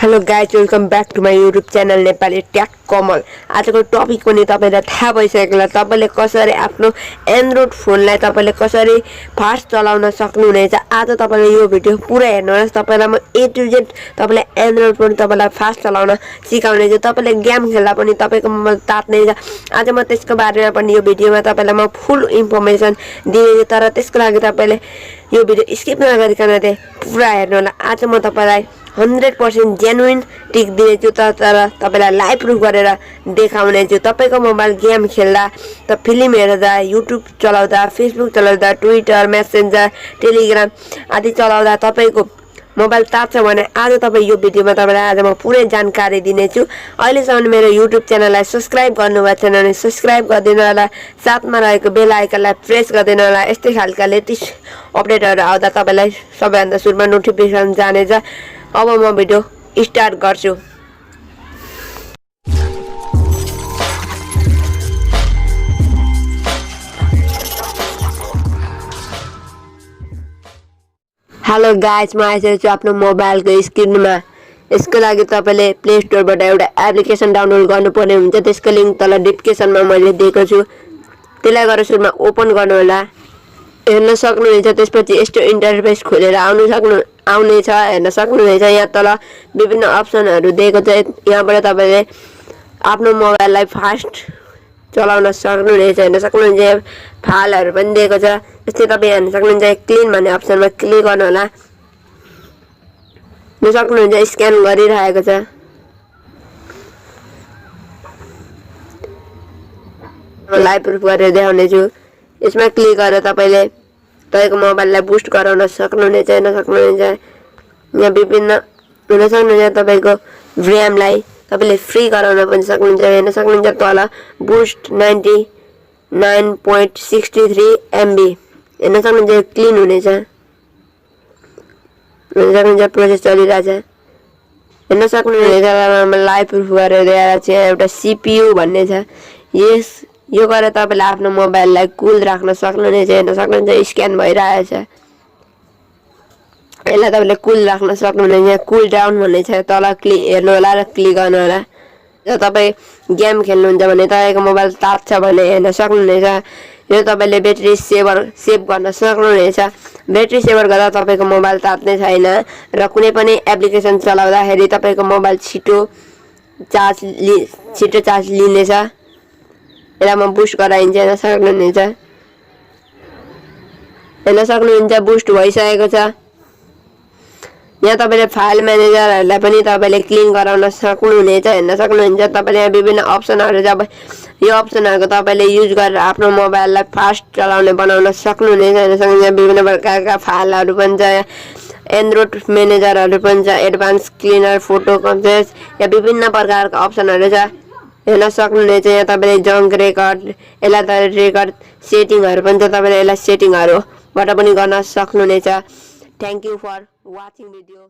Hello guys welcome back to my YouTube channel Nepali tech Kamal. आजको topic पनि तपाईलाई थाहा भइसकेको होला। तपाईले कसरी आफ्नो एन्ड्रोइड फोनलाई तपाईले कसरी फास्ट चलाउन सक्नुहुनेछ। आज तपाईले यो भिडियो पुरा हेर्नुहोस्। तपाईलाई म ए टु जेड तपाईले एन्ड्रोइड फोन तपाईलाई फास्ट चलाउन सिकाउने छु। तपाईले गेम खेल्दा पनि तपाईको मोबाइल तात्ने छ। आज म त्यसको बारेमा पनि यो भिडियोमा तपाईलाई म फुल इन्फर्मेसन दिनेछु। तर त्यसको लागि तपाईले यो भिडियो स्किप नगरिकन पुरा हेर्नु होला। आज म तपाईलाई 100% जेन्युइन टिक दिनेछु। तर तपाईलाई लाइभ प्रुफ गरेर देखाउनेछु। तपाईको मोबाइल गेम खेल्दा त फिल्म हेर्दा युट्युब चलाउँदा फेसबुक चलाउँदा ट्विटर मेसेन्जर टेलिग्राम आदि चलाउँदा तपाईको मोबाइल तात्छ भने आज तपाई यो भिडियोमा तपाईलाई आज म पुरै जानकारी दिनेछु। अहिलेसम्म मेरो युट्युब च्यानललाई सब्स्क्राइब गर्नुभएको छैन भने सब्स्क्राइब गरिदिनु होला। साथमा रहेको बेल आइकनलाई प्रेस गरिदिनु होला। यस्तै खालका लेटेस्ट अपडेटहरु आउँदा तपाईलाई सबैभन्दा सुरुमा नोटिफिकेसन जानेछ। अब म भिडियो स्टार्ट गर्छु। हेलो गाइज म आइसकेको छु आफ्नो मोबाइलको स्क्रिनमा। यसको लागि तपाईले प्ले स्टोरबाट एउटा एप्लिकेसन डाउनलोड गर्नुपर्ने हुन्छ। त्यसको लिंक तल डिस्क्रिप्सनमा मैले दिएको छु। त्यसलाई गएर सुरुमा ओपन गर्नु होला। हेर्न सक्नुहुनेछ। त्यसपछि यस्तो इन्टरफेस खोलेर आउनेछ। हेर्न सक्नुहुनेछ यहाँ तल विभिन्न अप्सनहरु दिएको छ। यहाँबाट तपाईले आफ्नो मोबाइललाई फास्ट चलाउन सक्नुहुनेछ। हेर्न सक्नुहुनेछ फाइलहरु पनि दिएको छ। यस्तै तपाई हेर्न सक्नुहुन्छ क्लिन भन्ने अप्सनमा क्लिक गर्नु होला। हेर्न सक्नुहुन्छ स्क्यान गरिरहेको छ। लाइभ प्रुफ गरेर देखाउने छु। यसमा क्लिक गरेर तपाईले तपाईको मोबाइललाई बुस्ट गराउन सक्नुहुनेछ। हेर्न सक्नुहुनेछ यहाँ विभिन्न हेर्न सक्नुहुनेछ तपाईको र्यामलाई तपाईले फ्री गराउन पनि सक्नुहुन्छ। हेर्न सक्नुहुन्छ तल बुस्ट 99.63 MB हेर्न सक्नुहुन्छ क्लिन हुनेछ। हेर्न सक्नुहुन्छ प्रोसेस चलिरहेछ। हेर्न सक्नुहुनेछ लाइभ प्रुफ गरेर देखाएको छ। एउटा CPU भन्ने छ। यो गरेर तपाईले आफ्नो मोबाइललाई कुल राख्न सक्नुहुनेछ। हेर्न सक्नुहुन्छ स्क्यान भइरहेछ। यसलाई तपाईले कुल राख्न सक्नुहुनेछ। यहाँ कुल डाउन भन्ने छ तल हेर्नु होला र क्लिक गर्नु होला। जब तपाई गेम खेल्नुहुन्छ भने तपाईको मोबाइल तात्छ भने हेर्न सक्नुहुनेछ। यो तपाईले ब्याट्री सेभ गर्न सक्नुहुनेछ। ब्याट्री सेभर गर्दा तपाईको मोबाइल तात्ने छैन र कुनै पनि एप्लिकेसन चलाउँदाखेरि तपाईको मोबाइल छिटो चार्ज लिनेछ। यसलाई म बुस्ट गराइन्छ। हेर्न सक्नुहुनेछ। हेर्न सक्नुहुन्छ बुस्ट भइसकेको छ। यहाँ तपाईले फाइल म्यानेजरहरुलाई पनि तपाईले क्लिन गराउन सक्नुहुनेछ। हेर्न सक्नुहुन्छ तपाईले यहाँ विभिन्न अप्सनहरु छ। यो अप्सनहरुको तपाईले युज गरेर आफ्नो मोबाइललाई फास्ट चलाउने बनाउन सक्नुहुनेछ। हेर्न सक्नुहुन्छ विभिन्न प्रकारका फाइलहरु पनि छ। एन्ड्रोइड म्यानेजरहरु पनि छ। एडभान्स क्लिनर फोटो कम्प्रेस या विभिन्न प्रकारका अप्सनहरु छ। हेर्न सक्नुहुनेछ यहाँ तपाईले जंक रेकर्ड यसलाई त रेकर्ड सेटिङहरु पनि छ। तपाईले यसलाई सेटिङहरुबाट पनि गर्न सक्नुहुनेछ। Thank you for watching video.